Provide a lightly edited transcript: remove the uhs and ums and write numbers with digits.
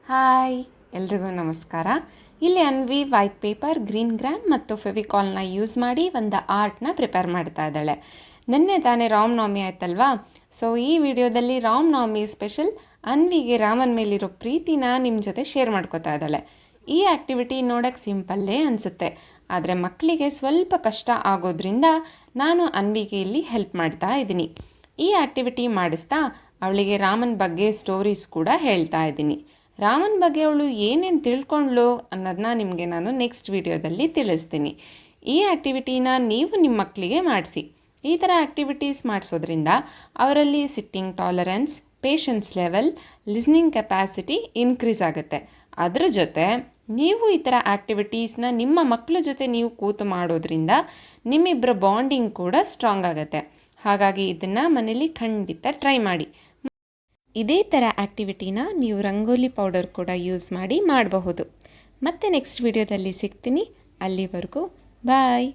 Hi ಎಲ್ರಿಗೂ ನಮಸ್ಕಾರ. ಇಲ್ಲಿ Anvi white paper, green gram ಮತ್ತು ಫೆವಿಕಾಲ್ನ ಯೂಸ್ ಮಾಡಿ ಒಂದು ಆರ್ಟ್ನ ಪ್ರಿಪೇರ್ ಮಾಡ್ತಾ ಇದ್ದಾಳೆ. ನಿನ್ನೆ ತಾನೇ ರಾಮನವಮಿ ಆಯ್ತಲ್ವಾ? ಸೊ ಈ ವಿಡಿಯೋದಲ್ಲಿ ರಾಮನವಮಿ ಸ್ಪೆಷಲ್ ಅನ್ವಿಗೆ ರಾಮನ ಮೇಲಿರೋ ಪ್ರೀತಿನ ನಿಮ್ಮ ಜೊತೆ ಶೇರ್ ಮಾಡ್ಕೋತಾ ಇದ್ದಾಳೆ. ಈ ಆ್ಯಕ್ಟಿವಿಟಿ ನೋಡೋಕ್ಕೆ ಸಿಂಪಲ್ಲೇ ಅನಿಸುತ್ತೆ, ಆದರೆ ಮಕ್ಕಳಿಗೆ ಸ್ವಲ್ಪ ಕಷ್ಟ ಆಗೋದ್ರಿಂದ ನಾನು ಅನ್ವಿಗೆ ಇಲ್ಲಿ ಹೆಲ್ಪ್ ಮಾಡ್ತಾ ಇದ್ದೀನಿ. ಈ ಆ್ಯಕ್ಟಿವಿಟಿ ಮಾಡಿಸ್ತಾ ಅವಳಿಗೆ ರಾಮನ ಬಗ್ಗೆ ಸ್ಟೋರೀಸ್ ಕೂಡ ಹೇಳ್ತಾ ಇದ್ದೀನಿ. ರಾಮನ ಬಗ್ಗೆ ಅವಳು ಏನೇನು ತಿಳ್ಕೊಂಡ್ಳು ಅನ್ನೋದನ್ನ ನಿಮಗೆ ನಾನು ನೆಕ್ಸ್ಟ್ ವಿಡಿಯೋದಲ್ಲಿ ತಿಳಿಸ್ತೀನಿ. ಈ ಆ್ಯಕ್ಟಿವಿಟೀನ ನೀವು ನಿಮ್ಮ ಮಕ್ಕಳಿಗೆ ಮಾಡಿಸಿ. ಈ ಥರ ಆ್ಯಕ್ಟಿವಿಟೀಸ್ ಮಾಡಿಸೋದ್ರಿಂದ ಅವರಲ್ಲಿ sitting tolerance, patience level, listening capacity increase ಆಗುತ್ತೆ. ಅದ್ರ ಜೊತೆ ನೀವು ಈ ಥರ ಆ್ಯಕ್ಟಿವಿಟೀಸ್ನ ನಿಮ್ಮ ಮಕ್ಕಳ ಜೊತೆ ನೀವು ಕೂತು ಮಾಡೋದ್ರಿಂದ ನಿಮ್ಮಿಬ್ಬರ ಬಾಂಡಿಂಗ್ ಕೂಡ ಸ್ಟ್ರಾಂಗ್ ಆಗುತ್ತೆ. ಹಾಗಾಗಿ ಇದನ್ನು ಮನೇಲಿ ಖಂಡಿತ ಟ್ರೈ ಮಾಡಿ. ಇದೇ ಥರ ಆ್ಯಕ್ಟಿವಿಟಿನ ನೀವು ರಂಗೋಲಿ ಪೌಡರ್ ಕೂಡ ಯೂಸ್ ಮಾಡಿ ಮಾಡಬಹುದು. ಮತ್ತೆ ನೆಕ್ಸ್ಟ್ ವಿಡಿಯೋದಲ್ಲಿ ಸಿಗ್ತೀನಿ. ಅಲ್ಲಿವರೆಗೂ ಬಾಯ್.